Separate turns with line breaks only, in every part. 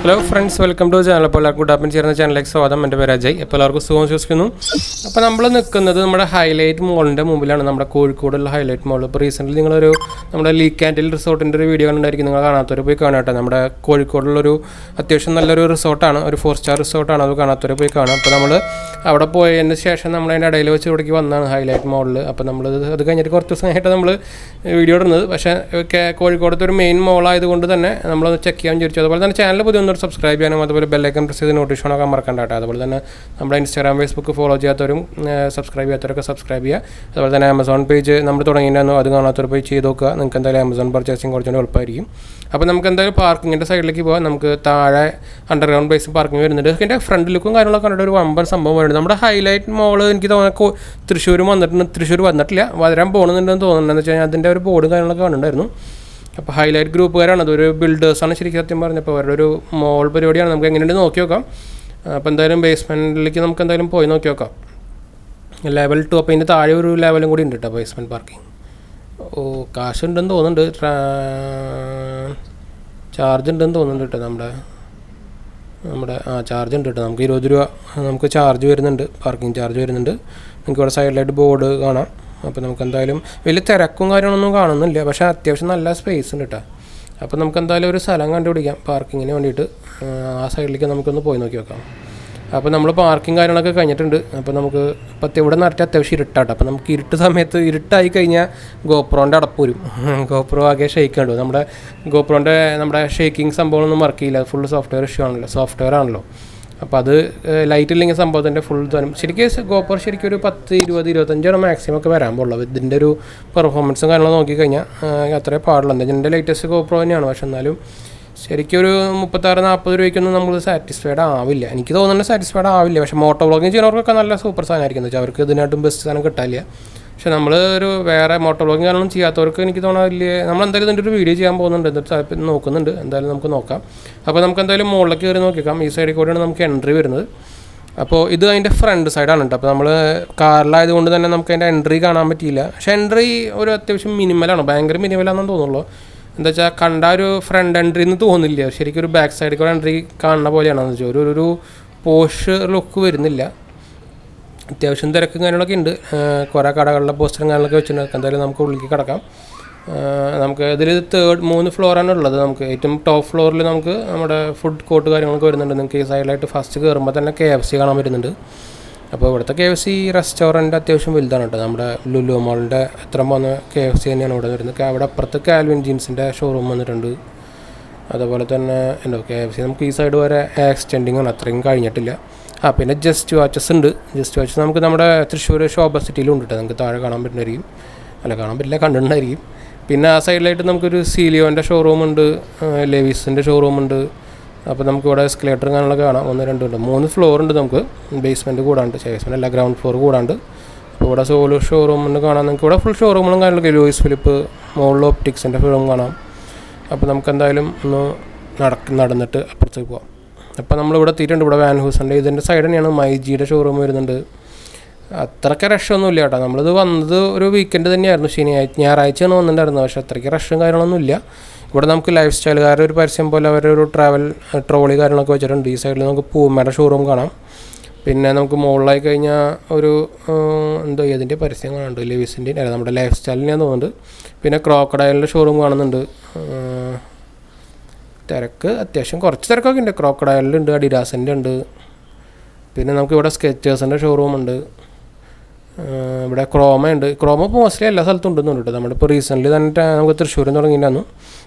Hello friends, welcome to channel. അപ്പോൾ എല്ലാവർക്കും 𝙑𝙞 ചാനലിലേക്ക് സ്വാഗതം. എൻ്റെ പേര് അജയ്. അപ്പോൾ എല്ലാവർക്കും സുഖം വിശ്വസിക്കുന്നു. അപ്പോൾ നമ്മൾ നിൽക്കുന്നത് നമ്മുടെ ഹൈലൈറ്റ് മോളിൻ്റെ മുമ്പിലാണ്, നമ്മുടെ കോഴിക്കോടുള്ള ഹൈലൈറ്റ് മോൾ. ഇപ്പോൾ റീസെൻ്റ്ലി നിങ്ങളൊരു നമ്മുടെ 𝙑𝙤𝙀 റിസോർട്ടിൻ്റെ ഒരു വീഡിയോ കണ്ടായിരിക്കും. നിങ്ങൾ കാണാത്തവർ പോയി കാണാട്ടെ. നമ്മുടെ കോഴിക്കോടുള്ളൊരു അത്യാവശ്യം നല്ലൊരു റിസോർട്ടാണ്, ഒരു 4 സ്റ്റാർ റിസോർട്ടാണ്. അത് കാണാത്തവർ പോയി കാണാം. അപ്പോൾ നമ്മൾ അവിടെ പോയതിന് ശേഷം നമ്മൾ അതിൻ്റെ ഇടയിൽ വെച്ച് ഇവിടേക്ക് വന്നതാണ് ഹൈലൈറ്റ് മോളിൽ. അപ്പോൾ നമ്മൾ അത് കഴിഞ്ഞിട്ട് കുറച്ച് ദിവസമായിട്ട് നമ്മൾ വീഡിയോ ഇടുന്നത്. പക്ഷേ കോഴിക്കോടത്തെ ഒരു മെയിൻ മോളായതുകൊണ്ട് തന്നെ നമ്മളത് ചെക്ക് ചെയ്യാൻ വിചാരിച്ചു. അതുപോലെ തന്നെ ചാനൽ പുതിയ സബ്സ്ക്രൈബ് ചെയ്യാനും അതുപോലെ ബെല്ലൈക്കൺ പ്രസ് ചെയ്ത് നോട്ടിഫിക്കേഷൻ ഒക്കെ മറക്കണ്ട കേട്ടോ. അതുപോലെ തന്നെ നമ്മുടെ ഇൻസ്റ്റാഗ്രാം, ഫേസ്ബുക്ക് ഫോളോ ചെയ്യാത്തവരും സബ്സ്ക്രൈബ് ചെയ്യാത്തവരൊക്കെ സബ്സ്ക്രൈബ് ചെയ്യുക. അതുപോലെ തന്നെ ആമസോൺ പേജ് നമ്മൾ തുടങ്ങിയിട്ടുണ്ടോ അത് കാണാത്തവർ പോയി ചെയ്ത് നോക്കുക. നിങ്ങൾക്ക് എന്തായാലും ആമസോൺ പർച്ചേസിങ് കുറച്ചുകൂടി എളുപ്പമായിരിക്കും. അപ്പോൾ നമുക്ക് എന്തായാലും പാർക്കിങ്ങിൻ്റെ സൈഡിലേക്ക് പോകാം. നമുക്ക് താഴെ അണ്ടർഗ്രൗണ്ട് ബേസ് പാർക്കിംഗ് വരുന്നുണ്ട്. അതിൻ്റെ ഫ്രണ്ട് ലുക്കും കാര്യങ്ങളൊക്കെ കണ്ടിട്ട് ഒരു വമ്പൻ സംഭവം വരുന്നുണ്ട്. നമ്മുടെ ഹൈലൈറ്റ് മോള് എനിക്ക് തോന്നുന്നത് തൃശ്ശൂർ വന്നിട്ടില്ല, വരാൻ പോകുന്നുണ്ടെന്ന് തോന്നുന്നുണ്ട്. എന്ന് വെച്ച് കഴിഞ്ഞാൽ അതിൻ്റെ ഒരു ബോർഡും കാര്യങ്ങളൊക്കെ കണ്ടിട്ടുണ്ടായിരുന്നു. അപ്പോൾ ഹൈലൈറ്റ് ഗ്രൂപ്പുകാരാണ്, അതൊരു ബിൽഡേഴ്സാണ് ശരിക്കും സത്യം പറഞ്ഞപ്പോൾ. അവരുടെ ഒരു മോൾ പരിപാടിയാണ്. നമുക്ക് എങ്ങനെയുണ്ട് നോക്കി നോക്കാം. അപ്പോൾ എന്തായാലും ബേസ്മെൻറ്റിലേക്ക് നമുക്ക് എന്തായാലും പോയി നോക്കി നോക്കാം. ലെവൽ 2. അപ്പോൾ ഇതിൻ്റെ താഴെ ഒരു ലെവലും കൂടി ഉണ്ട് കേട്ടോ, ബേസ്മെൻറ്റ് പാർക്കിംഗ്. ഓ, കാശ് ഉണ്ടെന്ന് തോന്നുന്നുണ്ട്, ചാർജ് ഉണ്ടെന്ന് തോന്നുന്നുണ്ട് കേട്ടോ. നമ്മുടെ ചാർജ് ഉണ്ട് കേട്ടോ. നമുക്ക് 20 രൂപ നമുക്ക് ചാർജ് വരുന്നുണ്ട്, പാർക്കിംഗ് ചാർജ് വരുന്നുണ്ട്. നിങ്ങൾക്ക് ഇവിടെ സൈഡിലായിട്ട് ബോർഡ് കാണാം. അപ്പോൾ നമുക്ക് എന്തായാലും വലിയ തിരക്കും കാര്യങ്ങളൊന്നും കാണുന്നില്ല, പക്ഷേ അത്യാവശ്യം നല്ല സ്പേസ് ഉണ്ട് കേട്ടോ. അപ്പോൾ നമുക്ക് എന്തായാലും ഒരു സ്ഥലം കണ്ടുപിടിക്കാം പാർക്കിങ്ങിന് വേണ്ടിയിട്ട്. ആ സൈഡിലേക്ക് നമുക്കൊന്ന് പോയി നോക്കി നോക്കാം. അപ്പോൾ നമ്മൾ പാർക്കിംഗ് കാര്യങ്ങളൊക്കെ കഴിഞ്ഞിട്ടുണ്ട്. അപ്പോൾ നമുക്ക് ഇവിടെ നിറച്ച് അത്യാവശ്യം ഇരുട്ടാട്ടോ. അപ്പോൾ നമുക്ക് സമയത്ത് ഇരുട്ടായി കഴിഞ്ഞാൽ ഗോപ്രോൻ്റെ അടപ്പ് വരും. ഗോപ്രോ ആകെ ഷെയ്ക്ക് കണ്ടു. നമ്മുടെ ഷെയ്ക്കിങ് സംഭവമൊന്നും വർക്ക് ചെയ്യില്ല. ഫുൾ സോഫ്റ്റ്വെയർ ആണല്ലോ. അപ്പോൾ അത് ലൈറ്റ് ഇല്ലെങ്കിൽ സംഭവത്തിൻ്റെ ഫുൾ തരും. ശരിക്കും ഗോപ്രോ ശരിക്കും ഒരു 10, 20, 25 മാക്സിമം ഒക്കെ വരാൻ പോകുള്ളൂ. ഇതിൻ്റെ ഒരു പെർഫോമൻസും കാര്യങ്ങളും നോക്കിക്കഴിഞ്ഞാൽ അത്രേ പാടുള്ളൂ. എന്താ എൻ്റെ ലേറ്റസ്റ്റ് ഗോപ്രോ തന്നെയാണ്. പക്ഷെ എന്നാലും ശരിക്കും ഒരു 36-40 രൂപയ്ക്കൊന്നും നമ്മൾ സാറ്റിസ്ഫൈഡ് ആവില്ല. എനിക്ക് തോന്നുന്നത് സാറ്റിസ്ഫൈഡ് ആവില്ല. പക്ഷേ മോട്ടോ വ്ളോഗിങ് ചെയ്യുന്നവർക്കൊക്കെ നല്ല സൂപ്പർ സാധനമായിരിക്കും. എന്ന് വെച്ചാൽ അവർക്ക് ഇതിനായിട്ടും ബെസ്റ്റ് സാധനം കിട്ടാനില്ല. പക്ഷേ നമ്മൾ ഒരു വേറെ മോട്ടോ വ്ളോഗിങ് കാര്യങ്ങളും ചെയ്യാത്തവർക്ക് എനിക്ക് തോന്നാൻ നമ്മളെന്തായാലും ഇതിൻ്റെ ഒരു വീഡിയോ ചെയ്യാൻ പോകുന്നുണ്ട്, എന്നിട്ട് നോക്കുന്നുണ്ട്. എന്തായാലും നമുക്ക് നോക്കാം. അപ്പോൾ നമുക്ക് എന്തായാലും മുകളിലേക്ക് കയറി നോക്കിക്കാം. ഈ സൈഡിൽ കൂടെയാണ് നമുക്ക് എൻട്രി വരുന്നത്. അപ്പോൾ ഇത് അതിൻ്റെ ഫ്രണ്ട് സൈഡാണ് കേട്ടോ. അപ്പോൾ നമ്മൾ കാറിലായതുകൊണ്ട് തന്നെ നമുക്ക് അതിൻ്റെ എൻട്രി കാണാൻ പറ്റിയില്ല. പക്ഷേ എൻട്രി ഒരു അത്യാവശ്യം മിനിമലാണ്, ഭയങ്കര മിനിമലാണെന്ന് തോന്നുള്ളൂ. എന്താ വെച്ചാൽ കണ്ട ഒരു ഫ്രണ്ട് എൻട്രി എന്ന് തോന്നില്ല. ശരിക്കും ഒരു ബാക്ക് സൈഡിൽ കൂടെ എൻട്രി കാണുന്ന പോലെയാണെന്ന് വെച്ചാൽ ഒരു പോഷ് ലുക്ക് വരുന്നില്ല. അത്യാവശ്യം തിരക്കും കാര്യങ്ങളൊക്കെ ഉണ്ട്. കുറേ കടകളിലെ പോസ്റ്ററും കാര്യങ്ങളൊക്കെ വെച്ചിട്ടുണ്ട്. എന്തായാലും നമുക്ക് ഉള്ളിലേക്ക് കിടക്കാം. നമുക്ക് ഇതിൽ 3 ഫ്ലോറാണ് ഉള്ളത്. നമുക്ക് ഏറ്റവും ടോപ്പ് ഫ്ലോറിൽ നമുക്ക് നമ്മുടെ ഫുഡ് കോർട്ട് കാര്യങ്ങളൊക്കെ വരുന്നുണ്ട്. നിങ്ങൾക്ക് ഈ സൈഡിലായിട്ട് ഫസ്റ്റ് കയറുമ്പോൾ തന്നെ KFC കാണാൻ വരുന്നുണ്ട്. അപ്പോൾ ഇവിടുത്തെ KFC റെസ്റ്റോറൻറ്റ് അത്യാവശ്യം വലുതാണ് കേട്ടോ. നമ്മുടെ ലുലു മോളിൻ്റെ എത്ര പോകുന്ന KFC തന്നെയാണ് ഇവിടെ വരുന്നത്. അവിടെ അപ്പുറത്ത് കാൽവിൻ ജീൻസിൻ്റെ ഷോറൂം വന്നിട്ടുണ്ട്. അതുപോലെ തന്നെ KFC നമുക്ക് ഈ സൈഡ് വരെ എക്സ്റ്റെൻഡിങ് ആണ്, അത്രയും കഴിഞ്ഞിട്ടില്ല. പിന്നെ ജസ്റ്റ് വാച്ചസ് ഉണ്ട്. ജസ്റ്റ് വാച്ചസ് നമുക്ക് നമ്മുടെ തൃശ്ശൂർ ശോഭ സിറ്റിയിലുണ്ട് കേട്ടോ. നമുക്ക് താഴെ കാണാൻ പറ്റുന്നതായിരിക്കും. കാണാൻ പറ്റില്ല, കണ്ടിട്ടുണ്ടായിരിക്കും. പിന്നെ ആ സൈഡിലായിട്ട് നമുക്കൊരു സീലിയോൻ്റെ ഷോറൂമുണ്ട്, ലെവിസിൻ്റെ ഷോറൂമുണ്ട്. അപ്പോൾ നമുക്കിവിടെ എസ്കലേറ്റർ കാര്യങ്ങളൊക്കെ കാണാം. 1, 2 ഉണ്ട്, 3 ഫ്ലോറുണ്ട്. നമുക്ക് ബേസ്മെൻറ്റ് കൂടാണ്ട്, ബേസ്മെൻറ്റ് അല്ല ഗ്രൗണ്ട് ഫ്ലോർ കൂടാണ്ട്. അപ്പോൾ ഇവിടെ സോളോ ഷോറൂമിന് കാണാം. നിങ്ങൾക്ക് ഇവിടെ ഫുൾ ഷോറൂമുകളും കാര്യങ്ങളൊക്കെ, ലൂയിസ് ഫിലിപ്പ്, മുകളിൽ ഒപ്റ്റിക്സിൻ്റെ ഷോറൂം കാണാം. അപ്പോൾ നമുക്ക് എന്തായാലും ഒന്ന് നടന്നിട്ട് അപ്പുറത്തേക്ക് പോകാം. അപ്പോൾ നമ്മളിവിടെ എത്തിയിട്ടുണ്ട്. ഇവിടെ വാൻ ഹൂസൻ്റെ ഇതിൻ്റെ സൈഡ് തന്നെയാണ് മൈജിയുടെ ഷോറൂം വരുന്നുണ്ട്. അത്രയ്ക്ക് റഷൊന്നുമില്ല കേട്ടോ. നമ്മളിത് വന്നത് ഒരു വീക്കെൻഡ് തന്നെയായിരുന്നു, ഞായറാഴ്ചയാണ് വന്നിട്ടുണ്ടായിരുന്നത്. പക്ഷേ അത്രയ്ക്ക് റഷും കാര്യങ്ങളൊന്നുമില്ല. ഇവിടെ നമുക്ക് ലൈഫ് സ്റ്റൈലുകാരുടെ ഒരു പരസ്യം പോലെ അവരൊരു ട്രാവൽ ട്രോളി കാര്യങ്ങളൊക്കെ വെച്ചിട്ടുണ്ട്. ഈ സൈഡിൽ നമുക്ക് പൂമയുടെ ഷോറൂം കാണാം. പിന്നെ നമുക്ക് മുകളിലായി കഴിഞ്ഞാൽ ഒരു ഇതിൻ്റെ പരസ്യം കാണുന്നുണ്ട്, ലെവിസിൻ്റെ അല്ല നമ്മുടെ ലൈഫ് സ്റ്റൈലിനെയാന്ന് തോന്നുന്നുണ്ട്. പിന്നെ ക്രോക്കഡൈലിൻ്റെ ഷോറൂം കാണുന്നുണ്ട്. തിരക്ക് അത്യാവശ്യം കുറച്ച് തിരക്കൊക്കെ ഉണ്ട്. ക്രോക്കഡൈലിലുണ്ട്, അഡിഡാസിൻ്റെ ഉണ്ട്. പിന്നെ നമുക്ക് ഇവിടെ സ്കെച്ചേഴ്സിൻ്റെ ഷോറൂമുണ്ട്. ഇവിടെ ക്രോമയുണ്ട്. ക്രോമ മോസ്റ്റ്ലി എല്ലാ സ്ഥലത്തും ഉണ്ടെന്ന് കേട്ടോ. നമ്മളിപ്പോൾ റീസെൻ്റ്ലി തന്നെ നമുക്ക് തൃശ്ശൂരിൽ തുടങ്ങിയിട്ടുണ്ടായിരുന്നു.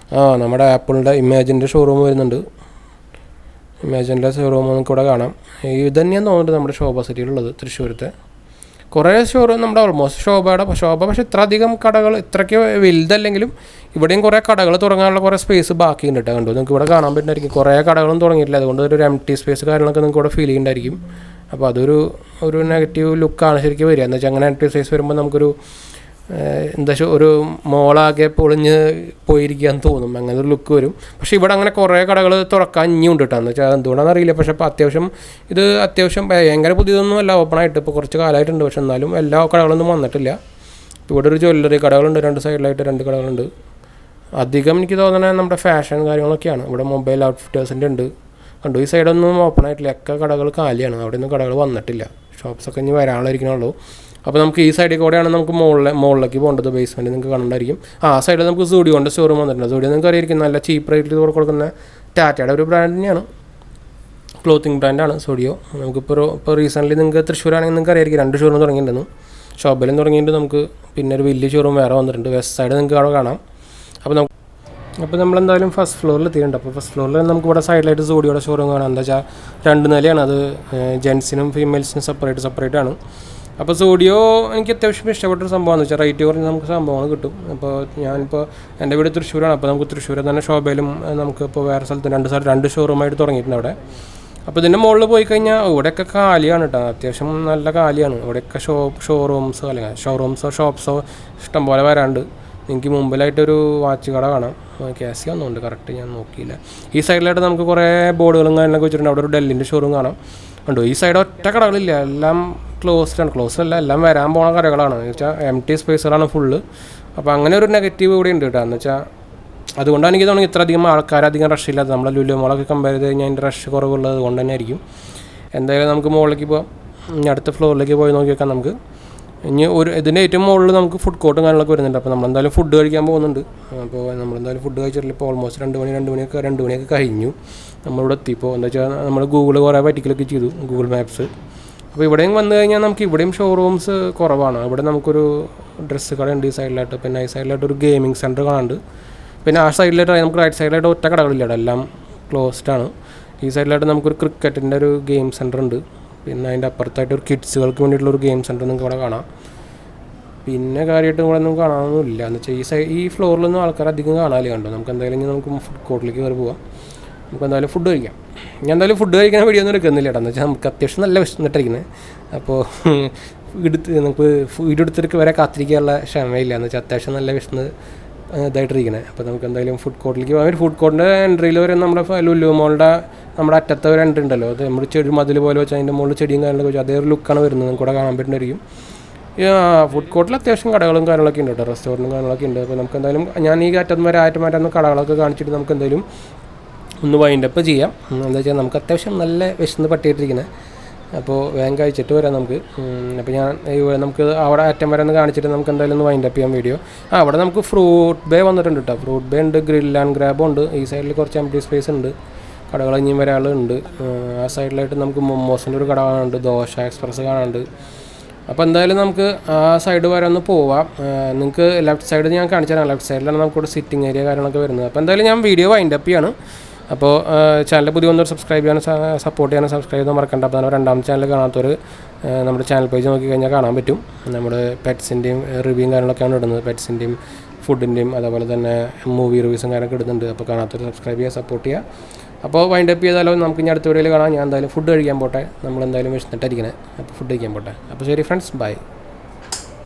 നമ്മുടെ ആപ്പിളിൻ്റെ ഇമേജിൻ്റെ ഷോറൂം വരുന്നുണ്ട്. ഇമേജിൻ്റെ ഷോറൂം നമുക്ക് ഇവിടെ കാണാം. ഇത് തന്നെയാണ് തോന്നുന്നുണ്ട് നമ്മുടെ ശോഭ സിറ്റിയിലുള്ളത്, തൃശ്ശൂരത്തെ. കുറേ ഷോറൂം നമ്മുടെ ഓൾമോസ്റ്റ് ശോഭ പക്ഷേ ഇത്ര അധികം കടകൾ ഇത്രയ്ക്ക് വലുതല്ലെങ്കിലും ഇവിടെയും കുറേ കടകൾ തുടങ്ങാനുള്ള കുറേ സ്പേസ് ബാക്കിയുണ്ട് കേട്ടോ. കണ്ടു നിങ്ങൾക്ക് ഇവിടെ കാണാൻ പറ്റുന്നതായിരിക്കും. കുറേ കടകളും തുടങ്ങിയിട്ടില്ല, അതുകൊണ്ട് ഒരു എംപ്റ്റി സ്പേസ് കാര്യങ്ങളൊക്കെ നിങ്ങൾക്ക് ഇവിടെ ഫീൽ ചെയ്യുന്നുണ്ടായിരിക്കും. അപ്പോൾ അതൊരു നെഗറ്റീവ് ലുക്കാണ് ശരിക്കും വരിക. എന്ന് വെച്ചാൽ അങ്ങനെ എംപ്റ്റി സ്പേസ് വരുമ്പോൾ നമുക്കൊരു ഒരു മോളാകെ പൊളിഞ്ഞ് പോയിരിക്കുകയെന്ന് തോന്നും, അങ്ങനെ ഒരു ലുക്ക് വരും. പക്ഷേ ഇവിടെ അങ്ങനെ കുറേ കടകൾ തുറക്കാൻ ഇനിയുണ്ട് കേട്ടോ. എന്ന് വെച്ചാൽ എന്തുകൊണ്ടാണെന്ന് അറിയില്ല. പക്ഷേ ഇപ്പോൾ അത്യാവശ്യം ഭയങ്കര പുതിയതൊന്നും അല്ല, ഓപ്പണായിട്ട് ഇപ്പോൾ കുറച്ച് കാലമായിട്ടുണ്ട്. പക്ഷെ എന്നാലും എല്ലാ കടകളൊന്നും വന്നിട്ടില്ല. ഇവിടെ ഒരു ജ്വല്ലറി കടകളുണ്ട്, 2 സൈഡിലായിട്ട് 2 കടകളുണ്ട്. അധികം എനിക്ക് തോന്നുന്നത് നമ്മുടെ ഫാഷൻ കാര്യങ്ങളൊക്കെയാണ്. ഇവിടെ മൊബൈൽ ഔട്ട്ഫിറ്റേഴ്സിൻ്റെ ഉണ്ട്. കണ്ടു ഈ സൈഡൊന്നും ഓപ്പൺ ആയിട്ടില്ല, ഒക്കെ കടകൾ കാലിയാണ്, അവിടെ ഒന്നും കടകൾ വന്നിട്ടില്ല. ഷോപ്സൊക്കെ ഇനി വരാനിരിക്കണുള്ളൂ. അപ്പോൾ നമുക്ക് ഈ സൈഡിൽ കൂടെയാണ് നമുക്ക് മുകളിലേക്ക് പോകേണ്ടത്. ബേസ്മെൻറ്റ് നിങ്ങൾക്ക് കണ്ടായിരിക്കും. ആ സൈഡിൽ നമുക്ക് സൂഡിയോൻ്റെ ഷോറൂം വന്നിട്ടുണ്ട്. സൂഡിയോ നിങ്ങൾക്ക് അറിയായിരിക്കും, നല്ല ചീപ്പ് റേറ്റിൽ കൊടുക്കുന്ന ടാറ്റയുടെ ഒരു ബ്രാൻഡ് തന്നെയാണ്, ക്ലോത്തിങ് ബ്രാൻഡാണ് സൂഡിയോ. ഇപ്പോൾ റീസെൻ്റ്ലി നിങ്ങൾക്ക് തൃശ്ശൂരാണെങ്കിൽ നിങ്ങൾക്ക് അറിയായിരിക്കും 2 ഷോറൂം തുടങ്ങിയിട്ടുണ്ടെന്ന്. ഷോപ്പിലും തുടങ്ങിയിട്ട് നമുക്ക് പിന്നെ ഒരു വലിയ ഷോറൂം വേറെ വന്നിട്ടുണ്ട്. വെസ്റ്റ് സൈഡ് നിങ്ങൾക്ക് അവിടെ കാണാം. അപ്പോൾ നമ്മളെന്തായാലും ഫസ്റ്റ് ഫ്ലോറിൽ എത്തിയിട്ടുണ്ട്. അപ്പോൾ ഫസ്റ്റ് ഫ്ലോറിൽ നമുക്ക് ഇവിടെ സൈഡിലായിട്ട് സൂഡിയോയുടെ ഷോറൂം കാണാം. എന്താ വെച്ചാൽ 2 നിലയാണ്, അത് ജെൻസിനും ഫീമെയിൽസിനും സെപ്പറേറ്റ് ആണ്. അപ്പോൾ സൂഡിയോ എനിക്ക് അത്യാവശ്യം ഇഷ്ടപ്പെട്ടൊരു സംഭവമാണെന്ന് വെച്ചാൽ റേറ്റ് കുറഞ്ഞ് നമുക്ക് സംഭവങ്ങൾ കിട്ടും. അപ്പോൾ ഞാനിപ്പോൾ എൻ്റെ വീട് തൃശ്ശൂരാണ്. അപ്പോൾ നമുക്ക് തൃശ്ശൂരിൽ തന്നെ ഷോപ്പിലും നമുക്കിപ്പോൾ വേറെ സ്ഥലത്ത് 2 ഷോറൂമായിട്ട് തുടങ്ങിയിട്ടുണ്ട് അവിടെ. അപ്പോൾ ഇതിൻ്റെ മുകളിൽ പോയി കഴിഞ്ഞാൽ ഇവിടെയൊക്കെ കാലിയാണ് കേട്ടോ, അത്യാവശ്യം നല്ല കാലിയാണ്. ഇവിടെയൊക്കെ ഷോറൂംസോ ഷോപ്സോ ഇഷ്ടംപോലെ വരാണ്ട്. എനിക്ക് മുമ്പിലായിട്ടൊരു വാച്ച് കട കാണാം, കാസിയോ ഒന്നുമുണ്ട്, കറക്റ്റ് ഞാൻ നോക്കിയില്ല. ഈ സൈഡിലായിട്ട് നമുക്ക് കുറേ ബോർഡുകളും കാര്യങ്ങളൊക്കെ വെച്ചിട്ടുണ്ട്. അവിടെ ഒരു ഡെല്ലിൻ്റെ ഷോറൂം കാണാം. കണ്ടു ഈ സൈഡ് ഒറ്റ കടകളില്ല, എല്ലാം ക്ലോസ്ഡല്ല, എല്ലാം വരാൻ പോണ കടകളാണ്. എന്ന് വെച്ചാൽ എംപ്റ്റി സ്പേസുകളാണ് ഫുള്ള്. അപ്പോൾ അങ്ങനെ ഒരു നെഗറ്റീവ് കൂടി ഉണ്ട് കേട്ടോ. എന്ന് വെച്ചാൽ അതുകൊണ്ടാണ് എനിക്ക് തോന്നുന്നത് ഇത്ര അധികം ആൾക്കാരധികം റഷ് ഇല്ലാത്തത്. നമ്മളെ ലുലു മോളൊക്കെ കമ്പയർ ചെയ്ത് കഴിഞ്ഞാൽ അതിൻ്റെ റഷ് കുറവുള്ളത് കൊണ്ട് തന്നെ ആയിരിക്കും. എന്തായാലും നമുക്ക് മുകളിലേക്ക് പോകാം. ഇനി അടുത്ത ഫ്ലോറിലേക്ക് പോയി നോക്കി വെക്കാം. നമുക്ക് ഇനി ഇതിൻ്റെ ഏറ്റവും മുകളിൽ നമുക്ക് ഫുഡ് കോർട്ടും കാര്യങ്ങളൊക്കെ വരുന്നുണ്ട്. അപ്പോൾ നമ്മളെന്തായാലും ഫുഡ് കഴിക്കാൻ പോകുന്നുണ്ട്. അപ്പോൾ നമ്മളെന്തായാലും ഫുഡ് കഴിച്ചിട്ടില്ല. ഇപ്പോൾ ഓൾമോസ്റ്റ് 2 മണിയൊക്കെ കഴിഞ്ഞു നമ്മളിവിടെ എത്തിയപ്പോൾ. എന്താ വെച്ചാൽ നമ്മൾ ഗൂഗിൾ കുറേ പറ്റിക്കലൊക്കെ ചെയ്തു, ഗൂഗിൾ മാപ്സ്. അപ്പോൾ ഇവിടെയും വന്നു കഴിഞ്ഞാൽ നമുക്ക് ഇവിടെയും ഷോറൂംസ് കുറവാണ്. ഇവിടെ നമുക്കൊരു ഡ്രസ്സ് കട ഉണ്ട് ഈ സൈഡിലായിട്ട്. പിന്നെ ഈ സൈഡിലായിട്ട് ഒരു ഗെയിമിംഗ് സെൻറ്റർ കാണാനുണ്ട്. പിന്നെ ആ സൈഡിലായിട്ട് നമുക്ക് റൈറ്റ് സൈഡിലായിട്ട് ഒറ്റ കടകളില്ല, എല്ലാം ക്ലോസ്ഡാണ്. ഈ സൈഡിലായിട്ട് നമുക്കൊരു ക്രിക്കറ്റിൻ്റെ ഒരു ഗെയിം സെൻറ്റർ ഉണ്ട്. പിന്നെ അതിൻ്റെ അപ്പുറത്തായിട്ട് ഒരു കിഡ്സുകൾക്ക് വേണ്ടിയിട്ടുള്ളൊരു ഗെയിം സെൻറ്റർ നിങ്ങൾക്ക് ഇവിടെ കാണാം. പിന്നെ കാര്യമായിട്ട് ഇവിടെ ഒന്നും കാണാനൊന്നുമില്ല. എന്ന് വെച്ചാൽ ഈ ഫ്ലോറിലൊന്നും ആൾക്കാർ അധികം കാണാനില്ല. കണ്ടോ നമുക്ക് എന്തായാലും നമുക്ക് ഫുഡ് കോർട്ടിലേക്ക് കയറി പോകാം. നമുക്ക് എന്തായാലും ഫുഡ് കഴിക്കാം. ഞാൻ എന്തായാലും ഫുഡ് കഴിക്കാൻ വീഡിയോ ഒന്നും എടുക്കുന്നില്ല കേട്ടോ. എന്ന് വെച്ചാൽ നമുക്ക് അത്യാവശ്യം നല്ല വിശന്നിട്ടിരിക്കുന്നത്. അപ്പോൾ നമുക്ക് വീഡിയോ എടുത്തിട്ട് വരെ കാത്തിരിക്കാനുള്ള ക്ഷമയില്ല. എന്ന് വെച്ചാൽ അത്യാവശ്യം നല്ല വിശന്ന് ഇതായിട്ടിരിക്കുന്നത്. അപ്പോൾ നമുക്ക് എന്തായാലും ഫുഡ് കോർട്ടിലേക്ക് പോകാം. ഫുഡ് കോർട്ടിൻ്റെ എൻട്രിയിൽ വരെ നമ്മുടെ ലുലു മോളുടെ നമ്മുടെ അറ്റത്തെ ഒരു എൻട്രി ഉണ്ടല്ലോ, അത് നമ്മൾ ചെടി മതിൽ പോലെ വെച്ചാൽ അതിൻ്റെ മുകളിൽ ചെടിയും കാര്യങ്ങളൊക്കെ വെച്ചാൽ അതേ ഒരു ലുക്കാണ് വരുന്നത്. നമുക്ക് ഇവിടെ കാണാൻ പറ്റുന്നതായിരിക്കും. ഫുഡ് കോർട്ടിൽ അത്യാവശ്യം കടകളും കാര്യങ്ങളൊക്കെ ഉണ്ട് കേട്ടോ, റെസ്റ്റോറൻറ്റും കാര്യങ്ങളൊക്കെ ഉണ്ട്. അപ്പോൾ നമുക്ക് എന്തായാലും ഞാൻ ഈ അറ്റം വരെ മാറ്റുന്ന കടകളൊക്കെ കാണിച്ചിട്ട് നമുക്ക് എന്തായാലും ഒന്ന് വൈൻഡപ്പ് ചെയ്യാം. എന്താ വെച്ചാൽ നമുക്ക് അത്യാവശ്യം നല്ല വിശന്ന് പട്ടിയിട്ടിരിക്കുന്നത്. അപ്പോൾ വേഗം കഴിച്ചിട്ട് വരാം നമുക്ക്. അപ്പോൾ നമുക്ക് അവിടെ അറ്റം വരെ ഒന്ന് കാണിച്ചിട്ട് നമുക്ക് എന്തായാലും ഒന്ന് വൈൻഡപ്പ് ചെയ്യാം വീഡിയോ. അവിടെ നമുക്ക് ഫ്രൂട്ട് ബേ വന്നിട്ടുണ്ട് കേട്ടോ. ഫ്രൂട്ട് ബേ ഉണ്ട്, ഗ്രിൽ ആൻഡ് ഗ്രാബും ഉണ്ട്. ഈ സൈഡിൽ കുറച്ച് എംപ്റ്റി സ്പേസ് ഉണ്ട്, കടകൾ ഇനിയും വരാളുണ്ട്. ആ സൈഡിലായിട്ട് നമുക്ക് മൊമോസിൻ്റെ ഒരു കട കാണാനുണ്ട്, ദോശ എക്സ്പ്രസ് കാണാനുണ്ട്. അപ്പോൾ എന്തായാലും നമുക്ക് ആ സൈഡ് വരെ ഒന്ന് പോവാം. നിങ്ങൾക്ക് ലെഫ്റ്റ് സൈഡ് ഞാൻ കാണിച്ചു തരാം. ലെഫ്റ്റ് സൈഡിലാണ് നമുക്കിവിടെ സിറ്റിംഗ് ഏരിയ കാര്യങ്ങളൊക്കെ വരുന്നത്. അപ്പോൾ എന്തായാലും ഞാൻ വീഡിയോ വൈൻഡപ്പ് ചെയ്യാണ്. അപ്പോൾ ചാനൽ പുതിയ വന്നവർ സബ്സ്ക്രൈബ് ചെയ്യാനും സപ്പോർട്ട് ചെയ്യാനും സബ്സ്ക്രൈബ് ചെയ്യാൻ മറക്കണ്ട. അപ്പോൾ രണ്ടാമത്തെ ചാനൽ കാണാത്തവർ നമ്മുടെ ചാനൽ പേജ് നോക്കി കഴിഞ്ഞാൽ കാണാൻ പറ്റും. നമ്മുടെ പെറ്റ്സിൻ്റെയും റിവ്യൂയും കാര്യങ്ങളൊക്കെയാണ് ഇടുന്നത്, പെറ്റ്സിൻ്റെയും ഫുഡിൻ്റെയും അതുപോലെ തന്നെ മൂവി റിവ്യൂസും കാര്യങ്ങളൊക്കെ ഇടുന്നുണ്ട്. അപ്പോൾ കാണാത്തവർ സബ്സ്ക്രൈബ് ചെയ്യുക, സപ്പോർട്ട് ചെയ്യുക. അപ്പോൾ വൈൻഡപ്പ് ചെയ്താലോ നമുക്ക് ഇനി അടുത്ത വീഡിയോയിൽ കാണാം. ഞാൻ എന്തായാലും ഫുഡ് കഴിക്കാൻ പോട്ടെ, നമ്മളെന്തായാലും വിശന്നിട്ടായിരിക്കണേ. അപ്പോൾ ഫുഡ് കഴിക്കാൻ പോട്ടെ. അപ്പോൾ ശരി ഫ്രണ്ട്സ്, ബൈ.